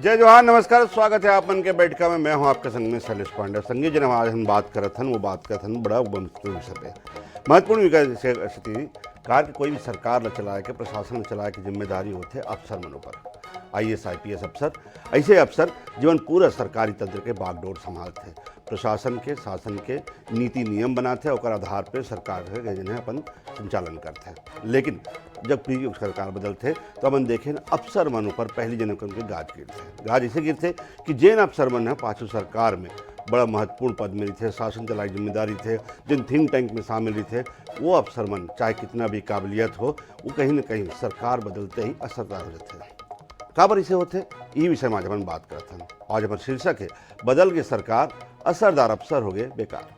जय जवाहर, नमस्कार, स्वागत है आप मन के बैठका में। मैं हूं आपके संग में शैलेश पांडे। संगी जन आज हम बात करत हन, वो बात करत हन बड़ा महत्वपूर्ण विषय पे। महत्वपूर्ण विषय स्थिति कार के कोई भी सरकार न चलाए के, प्रशासन न चलाए की जिम्मेदारी होते अफसर मनों पर। IAS IPS अफसर, ऐसे अफसर जीवन पूरा सरकारी तंत्र के बागडोर संभालते, प्रशासन के, शासन के नीति नियम बनाते और आधार पर सरकार के जिन्हें अपन संचालन करते। लेकिन जब पीछे सरकार बदलते तो अपन देखें अफसर मनों पर पहली जनक उनके गाज गिरते। गाज इसे गिरते कि जैन अफसर मन है पाछू सरकार में बड़ा महत्वपूर्ण पद में थे, शासन चलाई जिम्मेदारी थे, जिन थिंक टैंक में शामिल थे, वो अफसर मन चाहे कितना भी काबिलियत हो, वो कहीं न कहीं सरकार बदलते ही असरदार हो जाते हैं। काबर इसे होते ये विषय में आज अपन बात करते हैं। आज अपन शीर्षक है बदल के सरकार, असरदार अफसर हो गए बेकार।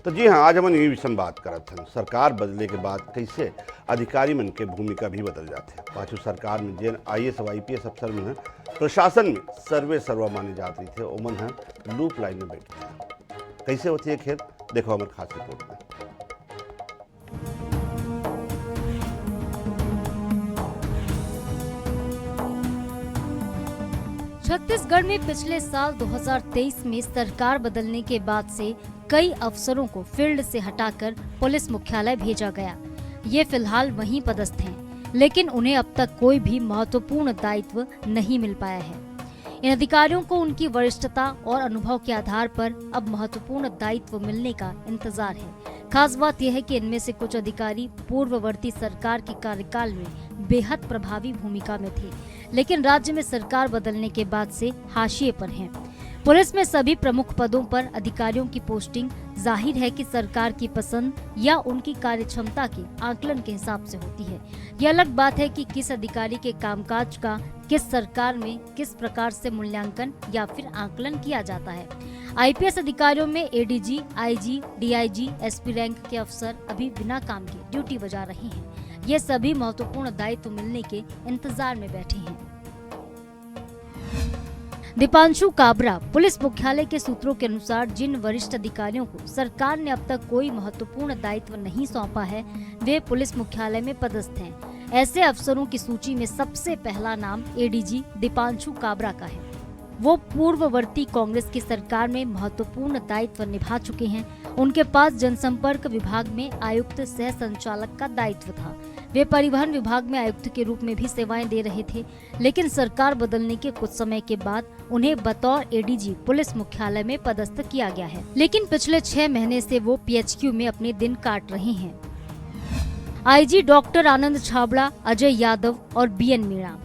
तो जी हाँ, आज हम ये विषय में बात करते हैं सरकार बदले के बाद कैसे अधिकारी मन के भूमिका भी बदल जाते हैं। पाछू सरकार में जैन IAS और IPS अफसर में प्रशासन में सर्वे सर्वा माने जाते थे, ओमन है लूप लाइन में बैठते हैं। कैसे होती है खेल, देखो हमारे खास रिपोर्ट में। छत्तीसगढ़ में पिछले साल 2023 में सरकार बदलने के बाद से कई अफसरों को फील्ड से हटाकर पुलिस मुख्यालय भेजा गया। ये फिलहाल वहीं पदस्थ हैं, लेकिन उन्हें अब तक कोई भी महत्वपूर्ण दायित्व नहीं मिल पाया है। इन अधिकारियों को उनकी वरिष्ठता और अनुभव के आधार पर अब महत्वपूर्ण दायित्व मिलने का इंतजार है। खास बात यह है कि इनमें से कुछ अधिकारी पूर्ववर्ती सरकार के कार्यकाल में बेहद प्रभावी भूमिका में थे, लेकिन राज्य में सरकार बदलने के बाद से हाशिए पर हैं। पुलिस में सभी प्रमुख पदों पर अधिकारियों की पोस्टिंग जाहिर है कि सरकार की पसंद या उनकी कार्यक्षमता के आकलन के हिसाब से होती है। ये अलग बात है कि किस अधिकारी के कामकाज का किस सरकार में किस प्रकार से मूल्यांकन या फिर आकलन किया जाता है। IPS अधिकारियों में ADG, IG, DIG, SP rank के अफसर अभी बिना काम के ड्यूटी बजा रहे हैं। ये सभी महत्वपूर्ण दायित्व मिलने के इंतजार में बैठे हैं। दीपांशु काबरा, पुलिस मुख्यालय के सूत्रों के अनुसार जिन वरिष्ठ अधिकारियों को सरकार ने अब तक कोई महत्वपूर्ण दायित्व नहीं सौंपा है, वे पुलिस मुख्यालय में पदस्थ हैं। ऐसे अफसरों की सूची में सबसे पहला नाम ADG दीपांशु काबरा का है। वो पूर्ववर्ती कांग्रेस की सरकार में महत्वपूर्ण दायित्व निभा चुके हैं। उनके पास जनसंपर्क विभाग में आयुक्त सह संचालक का दायित्व था। वे परिवहन विभाग में आयुक्त के रूप में भी सेवाएं दे रहे थे, लेकिन सरकार बदलने के कुछ समय के बाद उन्हें बतौर ADG पुलिस मुख्यालय में पदस्थ किया गया है। लेकिन पिछले 6 महीने से वो PHQ में अपने दिन काट रहे हैं। IG डॉक्टर आनंद छाबड़ा, अजय यादव और BN मीणा।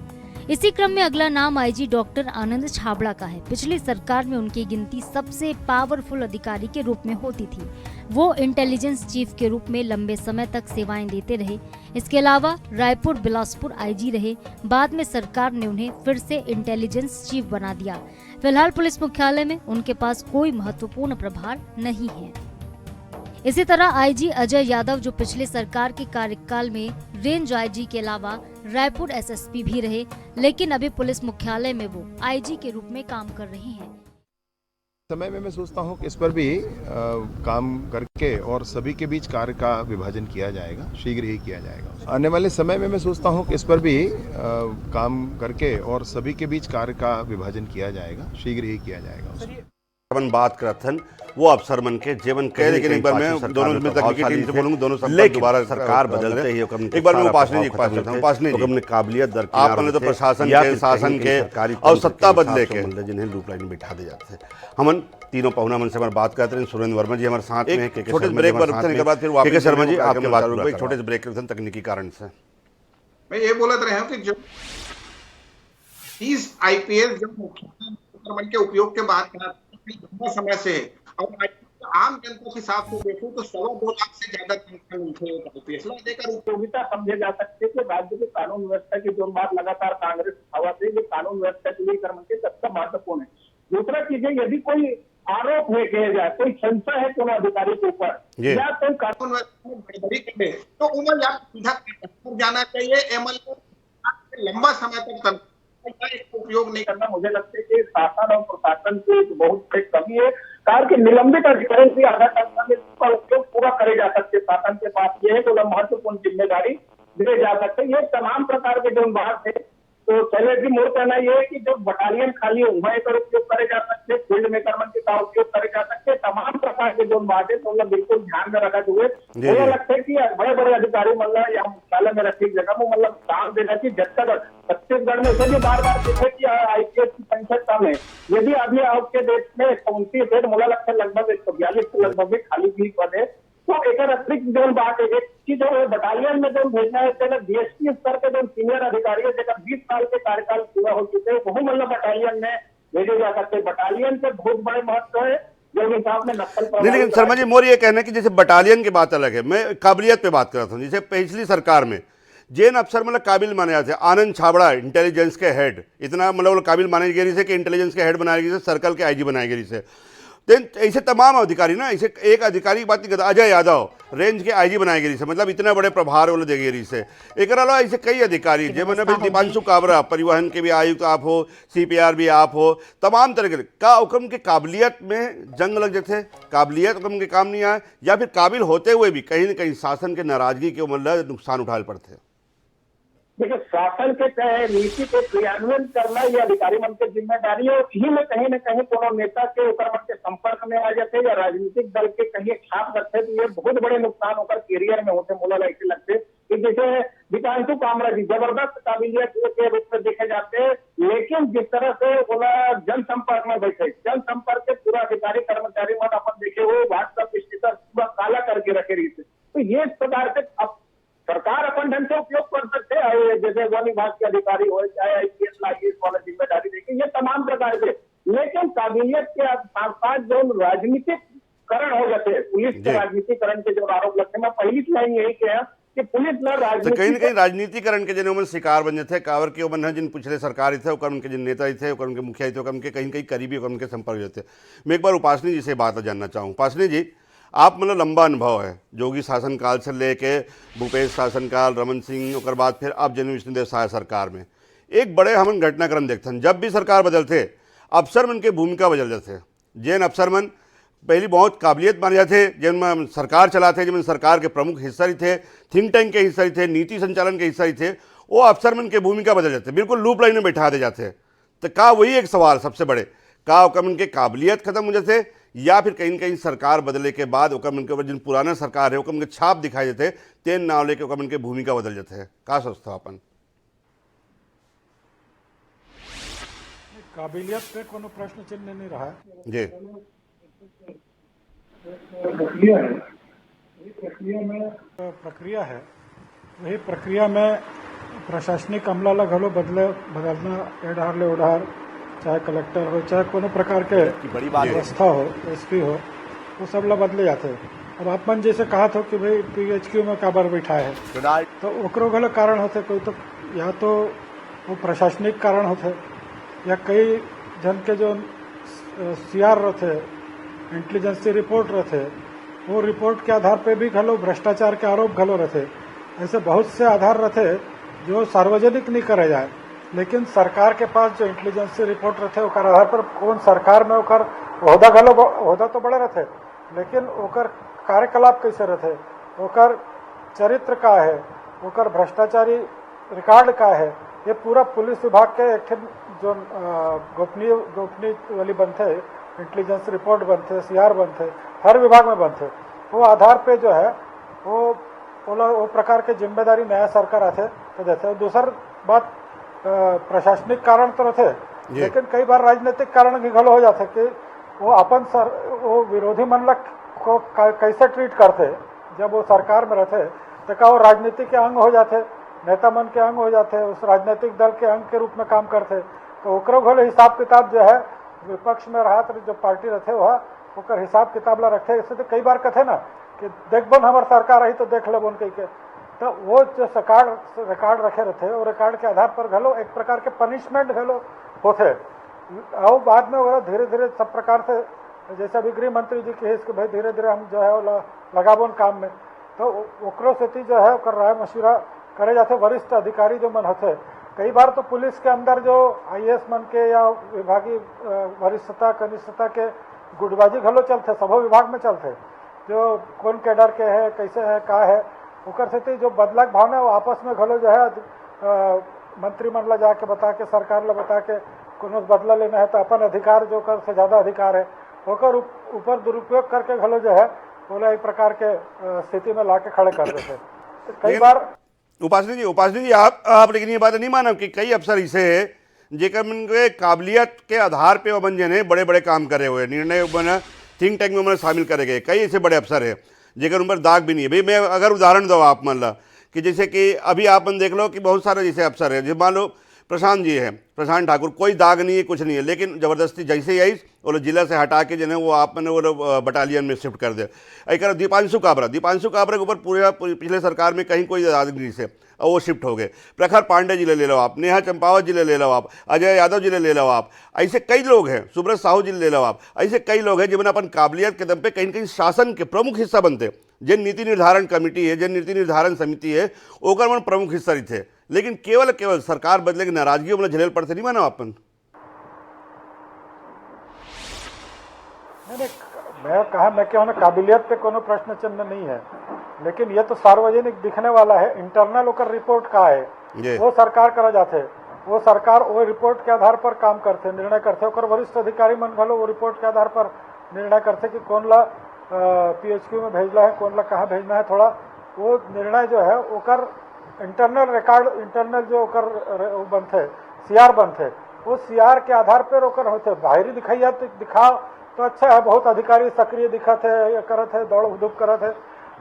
इसी क्रम में अगला नाम IG डॉक्टर आनंद छाबड़ा का है। पिछली सरकार में उनकी गिनती सबसे पावरफुल अधिकारी के रूप में होती थी। वो इंटेलिजेंस चीफ के रूप में लंबे समय तक सेवाएं देते रहे। इसके अलावा रायपुर बिलासपुर IG रहे। बाद में सरकार ने उन्हें फिर से इंटेलिजेंस चीफ बना दिया। फिलहाल पुलिस मुख्यालय में उनके पास कोई महत्वपूर्ण प्रभार नहीं है। इसी तरह IG अजय यादव, जो पिछले सरकार के कार्यकाल में रेंज IG के अलावा रायपुर SSP भी रहे, लेकिन अभी पुलिस मुख्यालय में वो IG के रूप में काम कर रहे हैं। समय में मैं सोचता हूं कि इस पर भी काम करके और सभी के बीच कार्य का विभाजन किया जाएगा, शीघ्र ही किया जाएगा। आने वाले समय में मैं सोचता हूं कि इस पर भी काम करके और सभी के बीच कार्य का विभाजन किया जाएगा, शीघ्र ही किया जाएगा। अपन बात करते हैं वो अफसर मन के जीवन कह, लेकिन एक बार मैं दोनों में तकनीकी टीम से बोलूंगा, दोनों सब दोबारा सरकार बदलते ही एक बार मैं उपासनी जी अपने काबिलियत दरकिनार आपने तो प्रशासन के, शासन के और सत्ता बदले के जिन्हें लूप लाइन में बिठा दे जाते हैं। हमन तीनों पहुना मन से हमारे बात करते हैं। सुरेंद्र वर्मा जी हमारे साथ में, छोटे ब्रेक पर रुकने के बाद फिर वापस शर्मा जी आपके बात करूंगा। एक छोटे से ब्रेक के तकनीकी कारण से मैं ये बोल रहा हूँ कि जो 30 IPS जो मुख्य के उपयोग के बाद समय से और आम जनता के हिसाब से देखूं तो 2.25 लाख से ज्यादा देकर उपयोगिता समझे जा सकते कि राज्य की कानून व्यवस्था की जो बात लगातार कांग्रेस हवा से ये कानून व्यवस्था के लिए कर्म के सबसे महत्वपूर्ण है। दूसरा चीज है, यदि कोई आरोप है किया जाए, कोई संशय है कोनो अधिकारी के ऊपर या कोई कानून व्यवस्था में गड़बड़ी करे तो उन्हें या सीधा जाना चाहिए। MLA लंबा समय तक इसका उपयोग नहीं करना, मुझे लगता है कि शासन और प्रशासन की एक बहुत बड़ी कमी है। कार के निलंबित अधिकारियों से आधा का उपयोग पूरा करे जा सकते। शासन के पास ये है तो महत्वपूर्ण जिम्मेदारी दिए जा सकते। ये तमाम प्रकार के जो बात है, तो शैलेश जी मोर कहना ये है कि जो बटालियन खाली है वहाँ का उपयोग करे जा सकते, फील्ड मेकरमन का उपयोग करे जा सकते, तमाम प्रकार के जो बातें तो मतलब बिल्कुल ध्यान में रखते हुए मुझे लगता है कि बड़े बड़े अधिकारी मतलब या मुख्यालय में रखी जगह में मतलब काम देना चाहिए। जब तक छत्तीसगढ़ में इसे भी बार बार देखे कि आईपीएस की संख्या कम है, यदि अभी आपके देश में 129 है, मुझे लगता है लगभग 142 के लगभग भी खाली भी पद है। तो एक अतिरिक्त जो बात है कि जो बटालियन में जो भेजना है डीएसपी स्तर के जो सीनियर अधिकारी है जगह 20 साल के कार्यकाल पूरा हो चुके हैं, वही मतलब बटालियन में भेजे जा सकते हैं। बटालियन के बहुत बड़े महत्व है जो हिसाब में नक्सल नहीं, लेकिन शर्मा जी मोर ये कहना है कि जैसे बटालियन की बात अलग है, मैं काबिलियत पे बात कर रहा था। जैसे पिछली सरकार में जेन अफसर मतलब काबिल माने जाते, आनंद छाबड़ा इंटेलिजेंस के हेड, इतना मतलब काबिल माने गए से कि इंटेलिजेंस के हेड बनाए गए, सर्कल के आईजी बनाए गए से। देन ऐसे तमाम अधिकारी ना, ऐसे एक अधिकारी की बात नहीं करता, अजय यादव रेंज के आईजी बनाए गए से, मतलब इतना बड़े प्रभार वाले दे गए से। एक अलावा ऐसे कई अधिकारी जो मैंने भाई दीपांशु काबरा परिवहन के भी आयुक्त आप हो, सीपीआर भी आप हो, तमाम तरह के का हुक्म के काबिलियत में जंग लग जाते, काबिलियत हुक्म के काम नहीं आए, या फिर काबिल होते हुए भी कहीं न कहीं शासन के नाराजगी के मतलब नुकसान उठाने पड़ते। देखिए, शासन के नीति के क्रियान्वयन करना ये अधिकारी मन के जिम्मेदारी है। इसी में कहीं न कहीं कोनो नेता के ऊपर मन के संपर्क में आ जाते या राजनीतिक दल के कहीं छाप रखते तो ये बहुत बड़े नुकसान होकर कैरियर में होते। मुझे ऐसे लगते कि जैसे दीपांशु कामरा जी जबरदस्त काबिलियत के रूप में देखे जाते हैं, लेकिन जिस तरह से जनसंपर्क में बैठे, जनसंपर्क के पूरा अधिकारी कर्मचारी मन अपन देखे हुए व्हाट्सएप स्टेटस पूरा काला करके रखे रही थे। तो ये इस प्रकार से अब सरकार अपन ढंग से उपयोग कर सकते हैं, जैसे वन विभाग के अधिकारी हो चाहे आईपीएस आईएएस वाला जिम्मेदारी देखें, ये तमाम प्रकार के। लेकिन काबिलियत के साथ साथ जो राजनीतिकरण हो जाते हैं, पुलिस के राजनीतिकरण के जो आरोप लगते हैं, मैं पहली लाइन यही कहा कि पुलिस न तो कहीं न कहीं राजनीतिकरण के जिन शिकार बन जाते कावर के उमन जिन पिछले सरकार थे उनके जिन नेता थे उनके मुखिया थे उनके कहीं कहीं करीबी उनके संपर्क जाते। मैं एक बार उपासनी जी से बात जानना चाहूँ। उपासनी जी, आप मतलब लंबा अनुभव है जोगी शासनकाल से लेके भूपेश शासनकाल, रमन सिंह और बाद फिर अब जन विष्णुदेव साय सरकार में एक बड़े हमन घटनाक्रम देखते हैं। जब भी सरकार बदलते अफसर मन के भूमिका बदल जाते। जैन अफसर मन पहली बहुत काबिलियत माने जाते, जिन सरकार चलाते, जिन सरकार के प्रमुख हिस्सा ही थे, थिंक टैंक के हिस्सा ही थे, नीति संचालन के हिस्सा ही थे, वो अफसर मन के भूमिका बदल जाते, बिल्कुल लूप लाइन में बैठा दे जाते। तो का वही एक सवाल सबसे बड़े का उनके काबिलियत खत्म हो जाते या फिर कहीं न कहीं सरकार बदले के बाद उनके ऊपर जिन पुराना सरकार है उनके छाप दिखाई देते, तेन नाव लेके उनके भूमिका बदल जाते हैं। का सोचता अपन? काबिलियत पे कोनो प्रश्न चिन्ह नहीं रहा है जी। प्रक्रिया है, वही प्रक्रिया में प्रशासनिक अमला ला घलो बदलना एडार ले उडार, चाहे कलेक्टर हो चाहे कोनो प्रकार के बड़ी बात व्यवस्था हो, एसपी हो, वो सब ला बदले जाते हैं। अब अपन जैसे कहा था कि भाई पीएचक्यू में काबर बैठा है तो ओकरो गलत कारण होते, कोई तो या तो वो प्रशासनिक कारण होते या कई जन के जो सीआर रहते, इंटेलिजेंसी रिपोर्ट रहते, वो रिपोर्ट के आधार पे भी घलो भ्रष्टाचार के आरोप घलो रहते। ऐसे बहुत से आधार रहते जो सार्वजनिक नहीं करे जाए, लेकिन सरकार के पास जो इंटेलिजेंसी रिपोर्ट रहते ओकर आधार पर कौन सरकार में ओकर ओहदा तो बड़े रहते, लेकिन ओकर कार्यकलाप कैसे रहते, ओकर चरित्र का है, ओकर भ्रष्टाचारी रिकॉर्ड का है, ये पूरा पुलिस विभाग के एक जो गोपनीय वाली बनते, इंटेलिजेंस रिपोर्ट बनते, सीआर बनते, हर विभाग में बनते, वो आधार पे जो है वो प्रकार के जिम्मेदारी नया सरकार आते तो देते। दूसर बात प्रशासनिक कारण तो रहते, लेकिन कई बार राजनीतिक कारण भी घलो हो जाते कि वो विरोधी मनलक को कैसे ट्रीट करते जब वो सरकार में रहते, तो का वो राजनीति के अंग हो जाते, नेता मन के अंग हो जाते, उस राजनीतिक दल के अंग के रूप में काम करते। तो ओकरो घलो हिसाब किताब जो है विपक्ष में रहा जो पार्टी रहते वह ओकर हिसाब किताब ला रखे। इससे तो कई बार कहते ना कि देखबन हमार सरकार रही तो देख लेबन कह के, तो वो जो रिकॉर्ड रखे रहते और रिकॉर्ड के आधार पर घलो एक प्रकार के पनिशमेंट घलो होते। और बाद में वो धीरे धीरे सब प्रकार से जैसे अभी गृह मंत्री जी के कि भाई धीरे धीरे हम जो है वो लगाबन काम में, तो ओकरो सेती जो है ओकर राय मशुरा करे जाते वरिष्ठ अधिकारी जो मन होते। कई बार तो पुलिस के अंदर जो आईएएस मन के या विभागीय वरिष्ठता कनिष्ठता के गुटबाजी घलो चलते, सभो विभाग में चलते, जो कौन कैडर के है, कैसे है, का है, ओकर से जो बदलाव भावना वो आपस में घलो जो है मंत्रिमंडल ला जाके बता के, सरकार ला बता के कोनो बदला लेना है तो अपन अधिकार जो कर से ज़्यादा अधिकार है ओकर ऊपर दुरुपयोग करके घलो जो है बोला एक प्रकार के स्थिति में ला के खड़े कर देते। तो कई बार उपासनी जी आप लेकिन ये बात नहीं मानो कि कई अफसर ऐसे है जेकर मन के काबिलियत के आधार पे वो ने बड़े बड़े काम करे हुए, निर्णय बना थिंक टैंक में उन्हें शामिल करे गए, कई ऐसे बड़े अफसर है जेकर उन पर दाग भी नहीं है। भाई मैं अगर उदाहरण दो आप मान ला कि जैसे कि अभी आप देख लो कि बहुत सारे जैसे अफसर है, जैसे मान लो प्रशांत जी है, प्रशांत ठाकुर, कोई दाग नहीं है, कुछ नहीं है, लेकिन ज़बरदस्ती जैसे ही आई वो जिला से हटा के जो है वो आपने वो बटालियन में शिफ्ट कर दे। एक दीपांशु काबरा के ऊपर पूरे पिछले सरकार में कहीं कोई दाग नहीं से और वो शिफ्ट हो गए। प्रखर पांडे जिले ले लो आप, नेहा चंपावत जिले ले लो आप, अजय यादव जिले ले लो आप, ऐसे कई लोग हैं, सुब्रत साहू जिले ले लो आप, ऐसे कई लोग हैं जिन्होंने अपन काबिलियत के दम पे कहीं कहीं शासन के प्रमुख हिस्सा बनते, जिन नीति निर्धारण कमेटी है, जिन नीति निर्धारण समिति है ओकर मन प्रमुख हिस्सा रही थे, लेकिन केवल सरकार बदले की नाराजगी मतलब झेल पड़ते नहीं मानो अपन। मैं क्या काबिलियत पे कोनो प्रश्न चिन्ह नहीं है, लेकिन ये तो सार्वजनिक दिखने वाला है। इंटरनल होकर रिपोर्ट का है वो सरकार करा जाते, वो सरकार वो रिपोर्ट के आधार पर काम करते, निर्णय करते, और वरिष्ठ अधिकारी मन भलो वो रिपोर्ट के आधार पर निर्णय करते कि कौन ला पीएचक्यू में भेजना है, कौन ला कहाँ भेजना है। थोड़ा वो निर्णय जो है ओकर इंटरनल रिकॉर्ड, इंटरनल जो ओकर बनते सीआर बनते, वो सीआर के आधार पर ओकर होते। बाहरी दिखाइए तो दिखाओ तो अच्छा है, बहुत अधिकारी सक्रिय दिखत है, करत है, दौड़ धूप करत है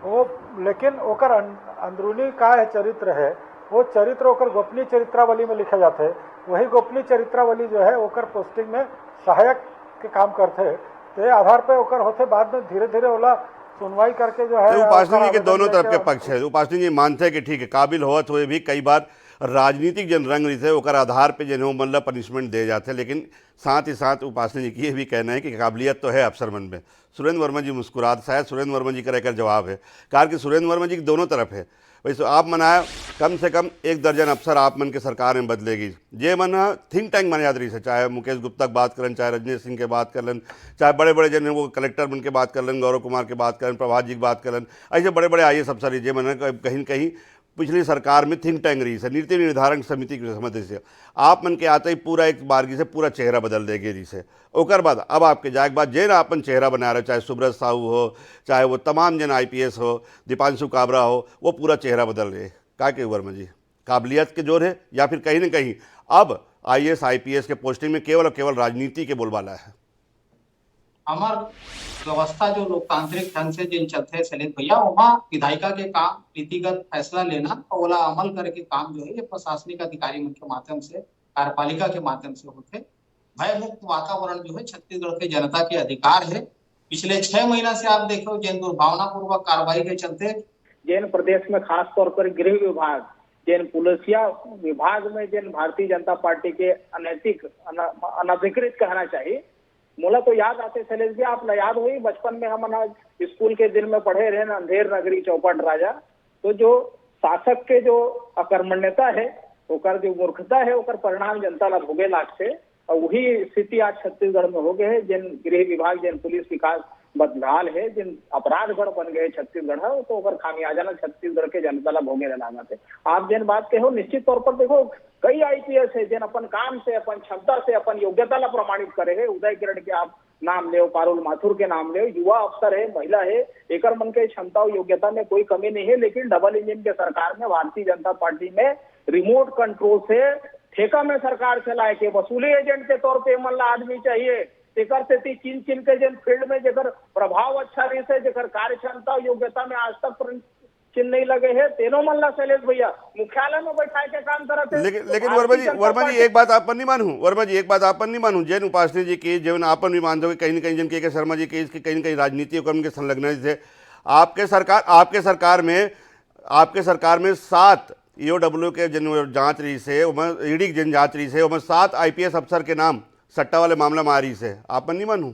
वो, लेकिन ओकर अंदरूनी का है चरित्र है, वो चरित्र ओकर गोपनीय चरित्रावली में लिखे जाते। वही गोपनीय चरित्रावली जो है ओकर पोस्टिंग में सहायक के काम करते, तो आधार पे ओकर होते। बाद में धीरे धीरे ओला सुनवाई करके जो है उपासनी जी के दोनों तरफ के पक्ष है। उपासनी जी मानते हैं कि ठीक है काबिल होत हुए भी कई बार राजनीतिक जन रंग रही थे ओकर आधार पे जो है मतलब पनिशमेंट दे जाते हैं, लेकिन साथ ही साथ उपासनी जी की ये भी कहना है कि काबिलियत तो है अफसर मन में। सुरेंद्र वर्मा जी मुस्कुरात, शायद सुरेंद्र वर्मा जी का रहकर जवाब है कार कि सुरेंद्र वर्मा जी की दोनों तरफ है। वैसे आप मनाया कम से कम 1 दर्जन अफसर आप मन के सरकार में बदलेगी, जे मन थिंक टैंक मन याद रही से, चाहे मुकेश गुप्ता की बात करें, चाहे रजनीश सिंह के बात कर लन, चाहे बड़े बड़े जन वो कलेक्टर बन के बात कर लन, गौरव कुमार की बात करें, प्रभात जी की बात करें, ऐसे बड़े बड़े आईएएस अफसर जे मन कहीं न कहीं पिछली सरकार में थिंक टैंक रही है, नीति निर्धारण समिति की समझ से आप मन के आते ही पूरा एक बारगी से पूरा चेहरा बदल देगी जी से। ओकर बाद अब आपके जाए के बाद जे ना अपन चेहरा बना रहे, चाहे सुब्रत साहू हो, चाहे वो तमाम जन आईपीएस हो, दीपांशु काबरा हो, वो पूरा चेहरा बदल रहे। क्या के वर्मा जी काबिलियत के जोर है या फिर कहीं ना कहीं अब आईएएस आईपीएस के पोस्टिंग में केवल और केवल राजनीति के बोलबाला है? हमार व्यवस्था जो लोकतांत्रिक ढंग से जिन चलते शैलेश भैया, वहाँ विधायिका के काम नीतिगत फैसला लेना और ओला अमल करके काम जो है ये प्रशासनिक अधिकारी के माध्यम से, कार्यपालिका के माध्यम से होते। भय मुक्त वातावरण जो है छत्तीसगढ़ के जनता के अधिकार है। पिछले 6 महीना से आप देखो जिन दुर्भावनापूर्वक कार्रवाई के चलते जिन प्रदेश में खास तौर पर गृह विभाग, जिन पुलिसिया विभाग में जिन भारतीय जनता पार्टी के अनैतिक अनधिकृत कहना चाहिए, मोला तो याद आते शैलेश जी, आप याद हुई बचपन में हम स्कूल के दिन में पढ़े रहे ना, अंधेर नगरी चौपट राजा। तो जो शासक के जो अकर्मण्यता है, ओकर जो मूर्खता है, ओकर परिणाम जनता ला भोगे लाग से, और वही स्थिति आज छत्तीसगढ़ में हो गए है। जिन गृह विभाग, जिन पुलिस विकास बदहाल है, जिन अपराधगढ़ बन गए छत्तीसगढ़ है, तो ओकर खामियाजा छत्तीसगढ़ के जनता ला भोगे लागत है। आप जिन बात के हो निश्चित तौर पर देखो कई आईपीएस है जिन अपन काम से, अपन क्षमता से, अपन योग्यता ला प्रमाणित करे है। उदय किरण के आप नाम ले, पारुल माथुर के नाम ले, युवा अफसर है, महिला है, एकर मन के क्षमता और योग्यता में कोई कमी नहीं है। लेकिन डबल इंजन के सरकार में भारतीय जनता पार्टी में रिमोट कंट्रोल से ठेका में सरकार चलाए के वसूली एजेंट के तौर पे मन ला आदमी चाहिए। एकर से चिन के जिन फील्ड में जेकर प्रभाव अच्छा रही है, जेकर कार्य क्षमता और योग्यता में आज तक चिन्ह नहीं लगे हैं, तेनो मन ला शैलेश भैया मुख्यालय में बैठाए के काम करते। लेकिन वर्मा जी एक बात आप पर नहीं मानू, वर्मा जी एक बात आप पर नहीं मानू, जैन उपासनी जी की जीवन आप भी मानते हो कहीं न कहीं जन के शर्मा जी की कहीं न कहीं राजनीति और के संलग्न थे। आपके सरकार में 7 ईओडब्ल्यू के जिन जांच रही से, ईडी की जिन जांच रही से, 7 आईपीएस अफसर के नाम सट्टा वाले मामला में आ रही से, आप पर नहीं मानू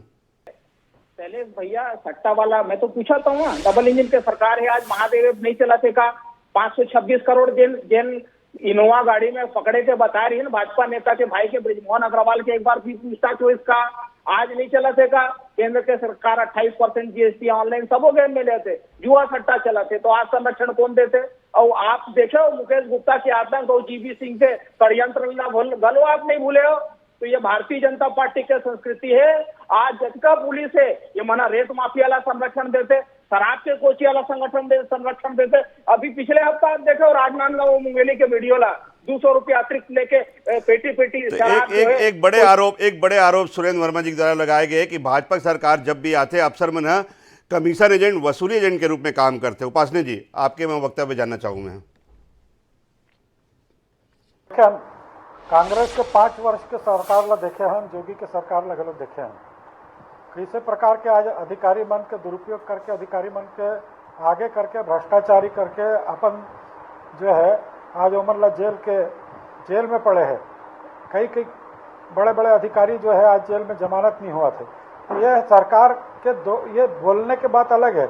शैलेश भैया? सट्टा वाला मैं तो पूछा था, डबल इंजन के सरकार है, आज महादेव नहीं चलाते का 526 करोड़ जिन इनोवा गाड़ी में पकड़े के बता रही है ना भाजपा नेता के भाई के ब्रिजमोहन अग्रवाल के एक बार भी पूछताछ हुई इसका आज नहीं चला थे का केंद्र के सरकार 28% जीएसटी ऑनलाइन सबो गेम में लेते जुआ सट्टा चला थे तो आज संरक्षण कौन देते। और आप देखो मुकेश गुप्ता के आतंक और जीबी सिंह के षडयंत्र गलो आप नहीं भूले हो। तो ये भारतीय जनता पार्टी की संस्कृति है। आज जटका पुलिस है ये मना रेत माफिया ला संरक्षण देते, शराब के कोचिया ला संरक्षण देते। अभी पिछले हफ्ता आप देखो राजनांदगांव मुंगेली के वीडियो ला 200 रुपये अतिरिक्त लेके पेटी तो एक बड़े आरोप सुरेंद्र वर्मा जी द्वारा लगाए गए कि भाजपा सरकार जब भी आते अफसर में न कमीशन एजेंट वसूली एजेंट के रूप में काम करते। उपासने जी आपके मैं वक्तव्य जानना चाहूँ मैं। कांग्रेस के 5 वर्ष के सरकार ला देखे हम, जोगी के सरकार ला गलत देखे हम। किसी प्रकार के आज अधिकारी मन के दुरुपयोग करके, अधिकारी मन के आगे करके, भ्रष्टाचारी करके अपन जो है आज उमर ला जेल में पड़े हैं। कई बड़े बड़े अधिकारी जो है आज जेल में जमानत नहीं हुआ थे। तो ये सरकार के ये बोलने के बात अलग है।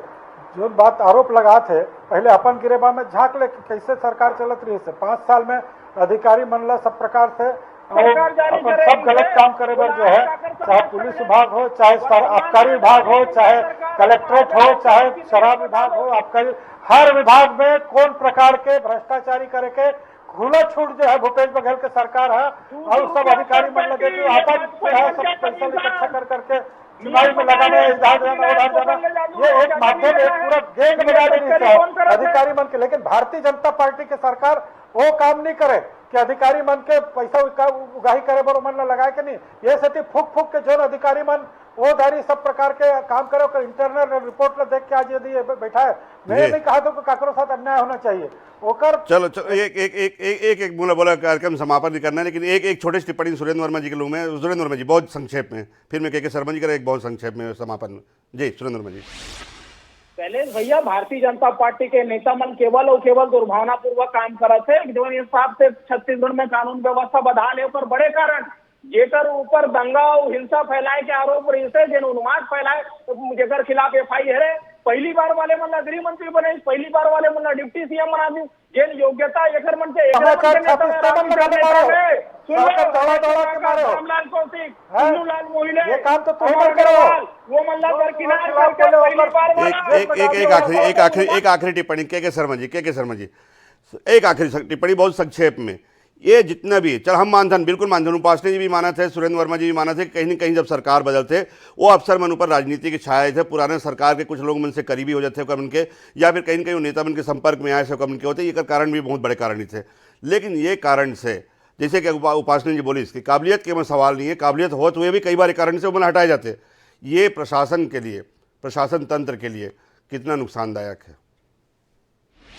जो बात आरोप लगा थे पहले अपन गिरेबा में झांक ले कि कैसे सरकार चलत रही है। 5 साल में अधिकारी मन ला सब प्रकार से अपन सब गलत काम करे बर जो है, चाहे पुलिस विभाग हो, चाहे आबकारी विभाग हो, चाहे कलेक्ट्रेट हो, चाहे शराब विभाग हो, आबकारी हर विभाग में कौन प्रकार के भ्रष्टाचारी करे के खुला छूट जो है भूपेश बघेल के सरकार है। और सब अधिकारी मन लगे कि आपन जो है सब पैसा इकट्ठा कर करके चुनाव में लगाने इधर जाना उधर जाना, ये एक माध्यम एक पूरा गेंद बजा देनी है अधिकारी मन के। लेकिन भारतीय जनता पार्टी की सरकार वो काम नहीं करे कि अधिकारी मन के पैसा उगाही करे बर मन लगाए के नहीं। ये सती फूक के जो अधिकारी मन वो दारी सब प्रकार के काम करे कर इंटरनल रिपोर्ट ला देख के आज यदि बैठा है। मैं नहीं कहा तो काकरो साथ अन्याय होना चाहिए ओकर। चलो एक बोला कार्यक्रम समापन भी करना है, लेकिन एक छोटी सी टिप्पणी सुरेंद्र वर्मा जी के लोग में। सुरेंद्र वर्मा जी बहुत संक्षेप में, फिर मैं के शर्मा जी का एक बहुत संक्षेप में समापन। जी सुरेंद्र वर्मा जी। पहले भैया भारतीय जनता पार्टी के नेता मन केवल और केवल दुर्भावना पूर्वक काम करते हैं। जो हिसाब से छत्तीसगढ़ में कानून व्यवस्था बदहाल है पर बड़े कारण जेकर ऊपर दंगा और हिंसा फैलाए के आरोप रही से जिन उन्माद फैलाए जेकर खिलाफ FIR है। पहली बार वाले मन गृह मंत्री बने, पहली बार वाले मन डिप्टी CM बना दी जिन योग्यता एकर मन के रामलाल कौशिक, लाल मोहिले, ये काम तो तुम करो वो मल्ला दरकिनार करके एक आखिरी टिप्पणी के शर्मा जी एक आखिरी टिप्पणी बहुत संक्षेप में। ये जितना भी चल हम मानते हैं, बिल्कुल मानते हैं, उपासने जी भी माना थे, सुरेंद्र वर्मा जी भी माना थे, कहीं न कहीं जब सरकार बदलते वो अफसर मन ऊपर राजनीति की छाए थे। पुराने सरकार के कुछ लोग मन से करीबी हो जाते उनके, या फिर कहीं न कहीं वो नेता मन के संपर्क में आए से उनके होते। ये कारण भी बहुत बड़े कारण ही थे। लेकिन ये कारण से जैसे कि उपासने जी बोली इसकी काबिलियत के में सवाल नहीं है, काबिलियत हो तो ये भी कई बार कारण से वो हटाए जाते। ये प्रशासन के लिए, प्रशासन तंत्र के लिए कितना नुकसानदायक है।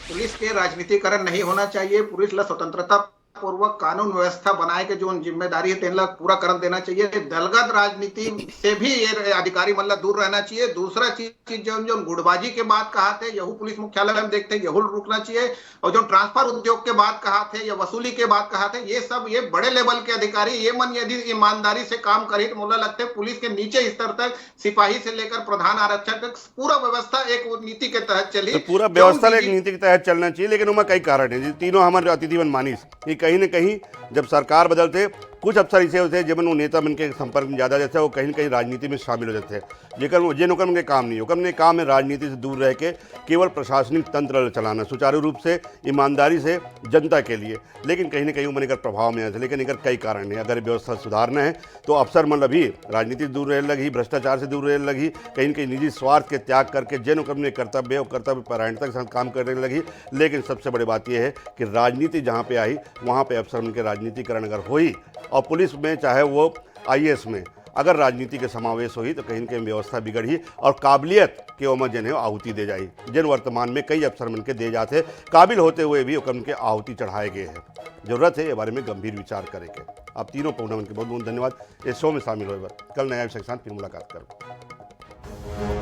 पुलिस के राजनीतिकरण नहीं होना चाहिए। पुलिस ला स्वतंत्रता पूर्वक कानून व्यवस्था बनाए के जो जिम्मेदारी है तेन पूरा कर देना चाहिए। दलगत राजनीति से भी ये अधिकारी मतलब दूर रहना चाहिए। दूसरा चीज जो गुटबाजी के बात कहा थे यहू पुलिस मुख्यालय में देखते यहू रुकना चाहिए। और जो ट्रांसफर उद्योग के बात कहा थे या वसूली के बात कहा थे ये सब ये बड़े लेवल के अधिकारी ये मन यदि ईमानदारी से काम करे तो मुझे लगता है पुलिस के नीचे स्तर तक सिपाही से लेकर प्रधान आरक्षक तक पूरा व्यवस्था एक नीति के तहत चली। तो पूरा व्यवस्था एक नीति के तहत चलना चाहिए। लेकिन उनमें कई कारण है। तीनों हमारे अतिथि मानिस कहीं न कहीं जब सरकार बदलते कुछ अफसर ऐसे होते हैं जब वो नेता मन के संपर्क में ज़्यादा रहते हैं, वो कहीं न कहीं राजनीति में शामिल हो जाते हैं। लेकिन जिन हुक्म के काम नहीं, हुक्म के काम है राजनीति से दूर रह के केवल प्रशासनिक तंत्र चलाना सुचारू रूप से ईमानदारी से जनता के लिए। लेकिन कहीं न कहीं वो मन प्रभाव में आते। लेकिन अगर कई कारण है, अगर व्यवस्था सुधारना है तो अफसर मन अभी राजनीति से दूर रहने लगी, भ्रष्टाचार से दूर रहने लगी, कहीं न कहीं निजी स्वार्थ के त्याग करके जिन हुक्म ने कर्तव्य और कर्तव्य परायणता के साथ काम करने लगी। लेकिन सबसे बड़ी बात यह है कि राजनीति जहाँ पर आई वहाँ पर अफसर मन के राजनीतिकरण अगर हुई और पुलिस में चाहे वो IAS में अगर राजनीति के समावेश हुई तो कहीं न कहीं व्यवस्था बिगड़ी और काबिलियत के उम्र जिन है आहुति दे जाई। जिन वर्तमान में कई अफसर मन के दे जाते काबिल होते हुए भी उनके आहुति चढ़ाए गए हैं। जरूरत है ये बारे में गंभीर विचार करेंगे। आप तीनों पौना मन के बहुत बहुत धन्यवाद। इस शो में शामिल हुए। कल नया विषय के साथ फिर मुलाकात करूँ।